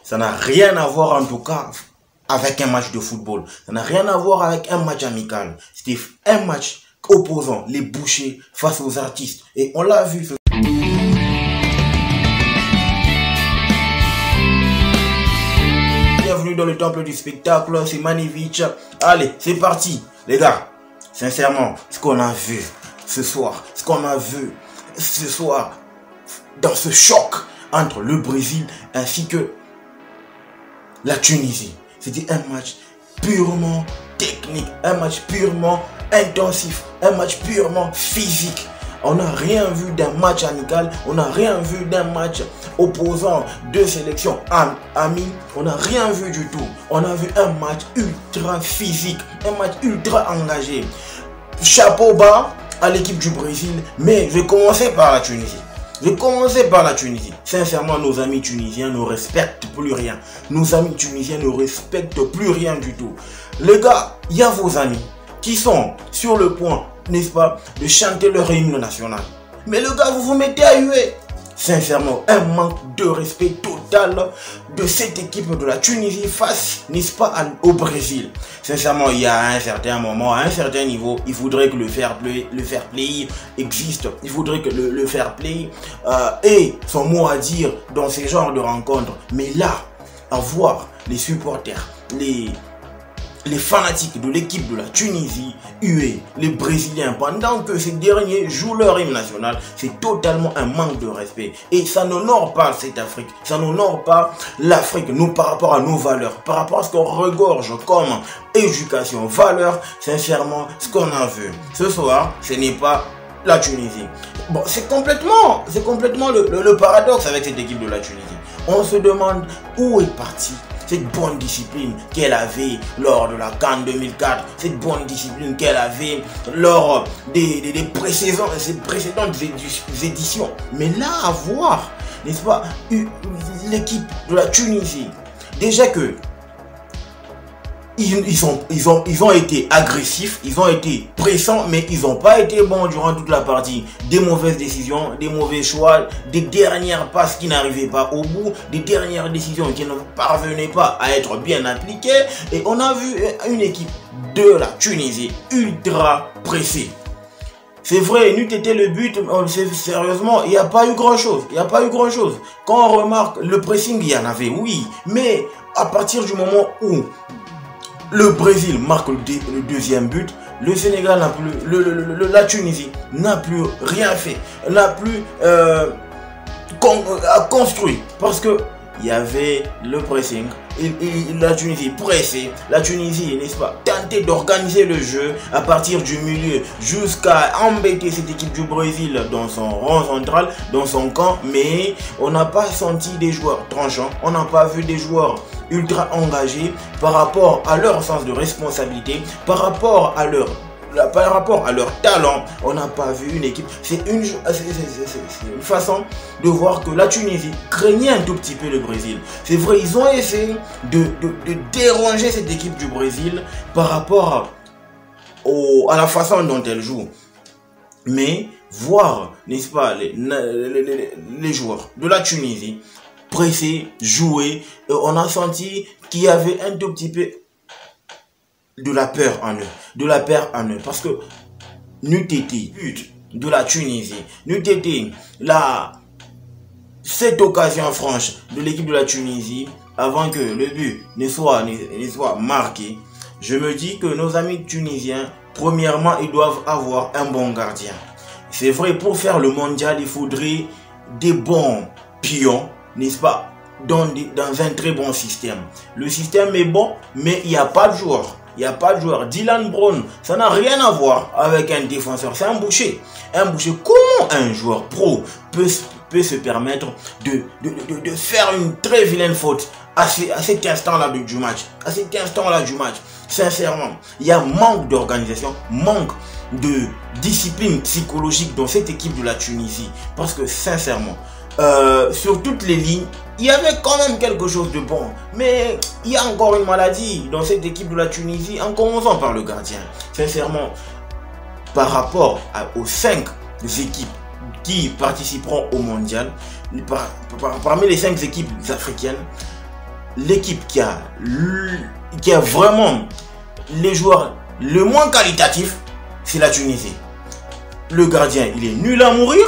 Ça n'a rien à voir en tout cas avec un match de football. Ça n'a rien à voir avec un match amical. C'était un match opposant les bouchers face aux artistes. Et on l'a vu. Bienvenue dans le temple du spectacle, c'est Manivic. Allez, c'est parti. Les gars, sincèrement, ce qu'on a vu ce soir, dans ce choc entre le Brésil ainsi que la Tunisie. C'était un match purement technique, un match purement intensif, un match purement physique. On n'a rien vu d'un match amical, on n'a rien vu d'un match opposant deux sélections amies, on n'a rien vu du tout. On a vu un match ultra physique, un match ultra engagé. Chapeau bas à l'équipe du Brésil, mais je vais commencer par la Tunisie. Sincèrement, nos amis tunisiens ne respectent plus rien. Nos amis tunisiens ne respectent plus rien du tout. Les gars, il y a vos amis qui sont sur le point, n'est-ce pas, de chanter leur hymne national. Mais le gars, vous vous mettez à huer. Sincèrement, un manque de respect total de cette équipe de la Tunisie face, n'est-ce pas, au Brésil. Sincèrement, il y a un certain moment, à un certain niveau, il faudrait que le fair play existe. Il faudrait que le fair play ait son mot à dire dans ces genres de rencontres. Mais là, à voir les supporters, les fanatiques de l'équipe de la Tunisie huer les Brésiliens pendant que ces derniers jouent leur hymne national, c'est totalement un manque de respect. Et ça n'honore pas cette Afrique, ça n'honore pas l'Afrique, nous, par rapport à nos valeurs, par rapport à ce qu'on regorge comme éducation, valeurs. Sincèrement, ce qu'on a vu ce soir, ce n'est pas la Tunisie. Bon, c'est complètement le paradoxe avec cette équipe de la Tunisie. On se demande où est partie cette bonne discipline qu'elle avait lors de la CAN 2004, cette bonne discipline qu'elle avait lors des précédentes éditions. Mais là, à voir, n'est-ce pas, l'équipe de la Tunisie, déjà que ils ont été agressifs, ils ont été pressants, mais ils n'ont pas été bons durant toute la partie. Des mauvaises décisions, des mauvais choix, des dernières passes qui n'arrivaient pas au bout, des dernières décisions qui ne parvenaient pas à être bien appliquées. Et on a vu une équipe de la Tunisie ultra pressée. C'est vrai, n'eût été le but, sérieusement, il n'y a pas eu grand-chose. Quand on remarque le pressing, il y en avait, oui. Mais à partir du moment où le Brésil marque le deuxième but, le Sénégal n'a plus, la Tunisie n'a plus rien fait, n'a plus construit, parce que il y avait le pressing, la Tunisie pressée, la Tunisie, n'est-ce pas, tentait d'organiser le jeu à partir du milieu jusqu'à embêter cette équipe du Brésil dans son rang central, dans son camp, mais on n'a pas senti des joueurs tranchants, on n'a pas vu des joueurs ultra engagés par rapport à leur sens de responsabilité, par rapport à leur talent. On n'a pas vu une équipe. C'est une façon de voir que la Tunisie craignait un tout petit peu le Brésil. C'est vrai, ils ont essayé de déranger cette équipe du Brésil par rapport à la façon dont elle joue. Mais voir, n'est-ce pas, les joueurs de la Tunisie pressés, jouer, on a senti qu'il y avait un tout petit peu de la peur en eux, parce que n'eût été but de la Tunisie, n'eût été cette occasion franche de l'équipe de la Tunisie avant que le but ne soit marqué, je me dis que nos amis tunisiens, premièrement, ils doivent avoir un bon gardien. C'est vrai, pour faire le mondial, il faudrait des bons pions, n'est-ce pas, dans un très bon système. Le système est bon, mais il n'y a pas de joueur. Dylan Brown, ça n'a rien à voir avec un défenseur. C'est un boucher. Comment un joueur pro peut se permettre de faire une très vilaine faute à cet instant-là du match. Sincèrement, il y a manque d'organisation, manque de discipline psychologique dans cette équipe de la Tunisie. Parce que sincèrement, sur toutes les lignes, il y avait quand même quelque chose de bon. Mais il y a encore une maladie dans cette équipe de la Tunisie, en commençant par le gardien. Sincèrement, par rapport aux 5 équipes qui participeront au mondial, parmi les 5 équipes africaines, l'équipe qui a vraiment les joueurs le moins qualitatifs, c'est la Tunisie. Le gardien, il est nul à mourir.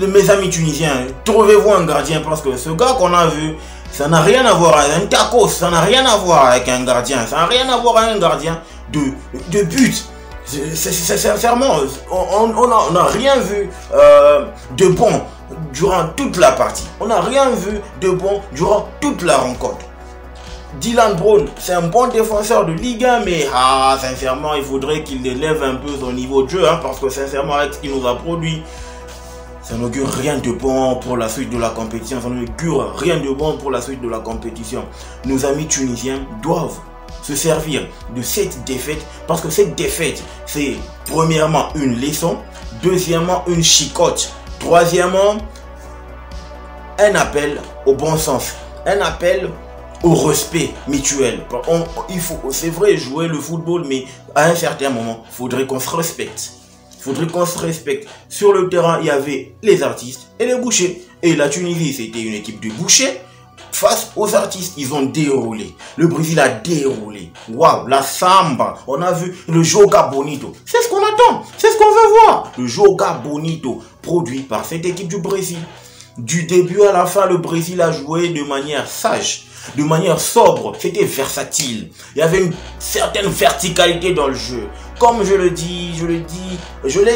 Mes amis tunisiens, trouvez-vous un gardien, parce que ce gars qu'on a vu, ça n'a rien à voir avec un tacos, ça n'a rien à voir avec un gardien, ça n'a rien à voir avec un gardien de but. Sincèrement, on n'a rien vu de bon durant toute la partie. On n'a rien vu de bon durant toute la rencontre. Dylan Brown, c'est un bon défenseur de Ligue 1, mais sincèrement, il faudrait qu'il élève un peu son niveau de jeu, parce que sincèrement, avec ce qu'il nous a produit, ça n'augure rien de bon pour la suite de la compétition. Ça n'augure rien de bon pour la suite de la compétition. Nos amis tunisiens doivent se servir de cette défaite, parce que cette défaite, c'est premièrement une leçon, deuxièmement une chicote, troisièmement un appel au bon sens, un appel au respect mutuel. C'est vrai, jouer le football, mais à un certain moment, il faudrait qu'on se respecte. Il faudrait qu'on se respecte. Sur le terrain, il y avait les artistes et les bouchers. Et la Tunisie, c'était une équipe de bouchers. Face aux artistes, ils ont déroulé. Le Brésil a déroulé. Waouh, la samba. On a vu le Joga Bonito. C'est ce qu'on attend. C'est ce qu'on veut voir. Le Joga Bonito, produit par cette équipe du Brésil. Du début à la fin, le Brésil a joué de manière sage, de manière sobre. C'était versatile. Il y avait une certaine verticalité dans le jeu. Comme je l'ai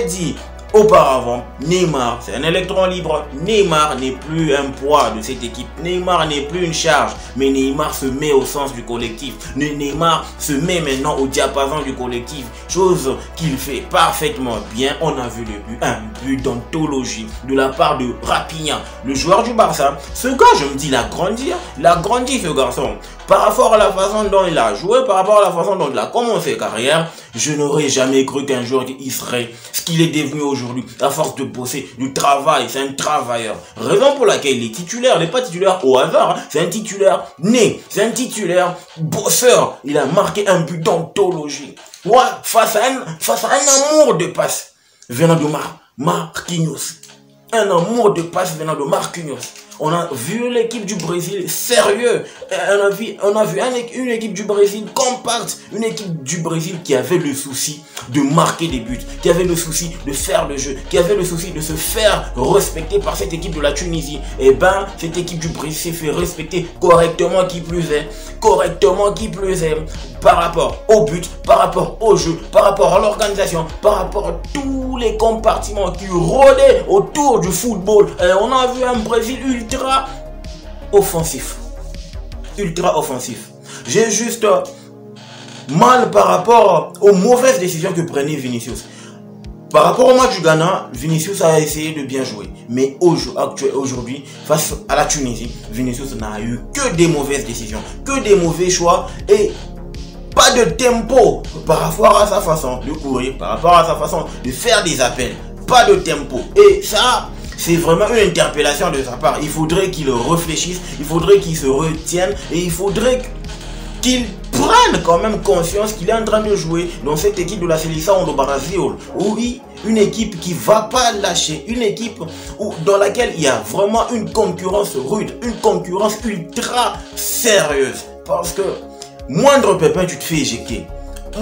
dit auparavant, Neymar, c'est un électron libre. Neymar n'est plus un poids de cette équipe. Neymar n'est plus une charge. Mais Neymar se met au sens du collectif. Neymar se met maintenant au diapason du collectif. Chose qu'il fait parfaitement bien. On a vu le but, un but d'anthologie de la part de Rafinha, le joueur du Barça. Ce gars, je me dis, il a grandi ce garçon. Par rapport à la façon dont il a joué, par rapport à la façon dont il a commencé sa carrière, je n'aurais jamais cru qu'un jour il serait ce qu'il est devenu aujourd'hui, à force de bosser, du travail. C'est un travailleur. Raison pour laquelle il est titulaire. Il n'est pas titulaire au hasard. C'est un titulaire né. C'est un titulaire bosseur. Il a marqué un but d'anthologie. Ouais, face à un amour de passe venant de Marquinhos. Un amour de passe venant de Marquinhos. On a vu l'équipe du Brésil sérieux. On a vu une équipe du Brésil compacte. Une équipe du Brésil qui avait le souci de marquer des buts, qui avait le souci de faire le jeu, qui avait le souci de se faire respecter par cette équipe de la Tunisie. Et ben, cette équipe du Brésil s'est fait respecter correctement, qui plus est. Correctement, qui plus est. Par rapport au but, par rapport au jeu, par rapport à l'organisation, par rapport à tous les compartiments qui rôdaient autour du football. Et on a vu un Brésil ultra offensif. Ultra offensif. J'ai juste mal par rapport aux mauvaises décisions que prenait Vinicius. Par rapport au match du Ghana, Vinicius a essayé de bien jouer. Mais aujourd'hui, face à la Tunisie, Vinicius n'a eu que des mauvaises décisions, que des mauvais choix et pas de tempo par rapport à sa façon de courir, par rapport à sa façon de faire des appels. Pas de tempo. Et ça, c'est vraiment une interpellation de sa part. Il faudrait qu'il réfléchisse, il faudrait qu'il se retienne et il faudrait qu'il prenne quand même conscience qu'il est en train de jouer dans cette équipe de la Seleção do Brasil. Oui, une équipe qui va pas lâcher, une équipe dans laquelle il y a vraiment une concurrence rude, une concurrence ultra sérieuse. Parce que moindre pépin, tu te fais éjecter.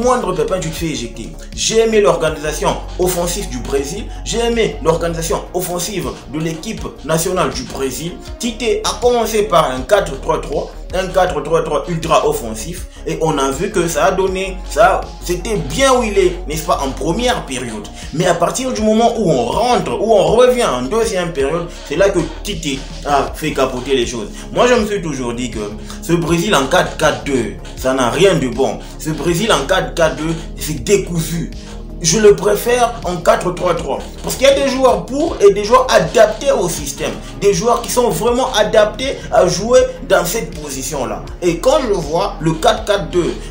Moindre pépin, tu te fais éjecter. J'ai aimé l'organisation offensive du Brésil. J'ai aimé l'organisation offensive de l'équipe nationale du Brésil. Tite a commencé par un 4-3-3. Un 4-3-3 ultra offensif. Et on a vu que ça a donné, ça, c'était bien où il est, n'est-ce pas, en première période. Mais à partir du moment où on rentre, où on revient en deuxième période, c'est là que Tite a fait capoter les choses. Moi, je me suis toujours dit que ce Brésil en 4-4-2, ça n'a rien de bon. Ce Brésil en 4-4-2, c'est décousu. Je le préfère en 4-3-3. Parce qu'il y a des joueurs pour et des joueurs adaptés au système. Des joueurs qui sont vraiment adaptés à jouer dans cette position-là. Et quand je vois le 4-4-2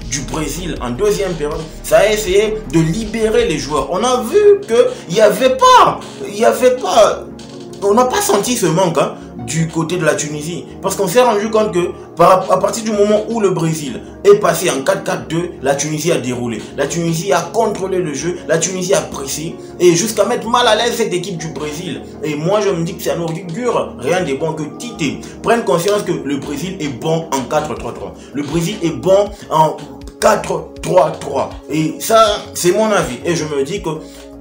du Brésil en deuxième période, ça a essayé de libérer les joueurs. On a vu qu'il n'y avait pas, on n'a pas senti ce manque du côté de la Tunisie. Parce qu'on s'est rendu compte que à partir du moment où le Brésil est passé en 4-4-2, la Tunisie a déroulé. La Tunisie a contrôlé le jeu, la Tunisie a pressé et jusqu'à mettre mal à l'aise cette équipe du Brésil. Et moi je me dis que ça n'augure rien de bon que Tite prenne conscience que le Brésil est bon en 4-3-3. Le Brésil est bon en 4-3-3. Et ça, c'est mon avis. Et je me dis que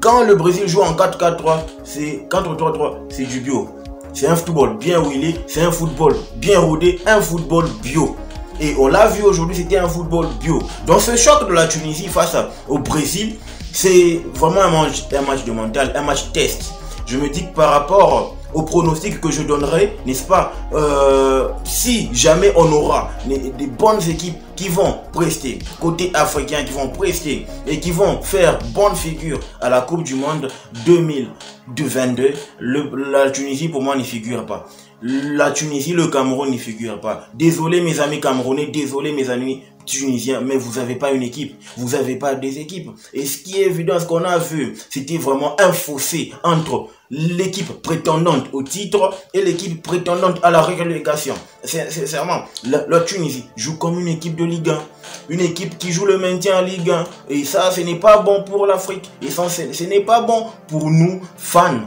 quand le Brésil joue en 4-4-3, c'est 4-3-3, c'est du bio. C'est un football bien huilé, c'est un football bien rodé, un football bio. Et on l'a vu aujourd'hui, c'était un football bio. Donc ce choc de la Tunisie face au Brésil, c'est vraiment un match de mental, un match test. Je me dis que par rapport au pronostic que je donnerai, n'est-ce pas, si jamais on aura des bonnes équipes qui vont prester, côté africain, qui vont prester et qui vont faire bonne figure à la Coupe du Monde 2022, la Tunisie pour moi n'y figure pas. La Tunisie, le Cameroun n'y figure pas. Désolé mes amis camerounais, désolé mes amis tunisiens, mais vous n'avez pas une équipe, vous n'avez pas des équipes. Et ce qui est évident, ce qu'on a vu, c'était vraiment un fossé entre l'équipe prétendante au titre et l'équipe prétendante à la relégation. Sincèrement, la Tunisie joue comme une équipe de Ligue 1, une équipe qui joue le maintien en Ligue 1. Et ça, ce n'est pas bon pour l'Afrique. Et ce n'est pas bon pour nous, fans.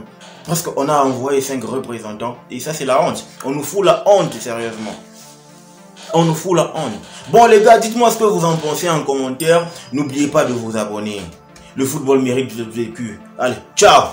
Parce qu'on a envoyé 5 représentants. Et ça, c'est la honte. On nous fout la honte, sérieusement. On nous fout la honte. Bon, les gars, dites-moi ce que vous en pensez en commentaire. N'oubliez pas de vous abonner. Le football mérite d'être vécu. Allez, ciao!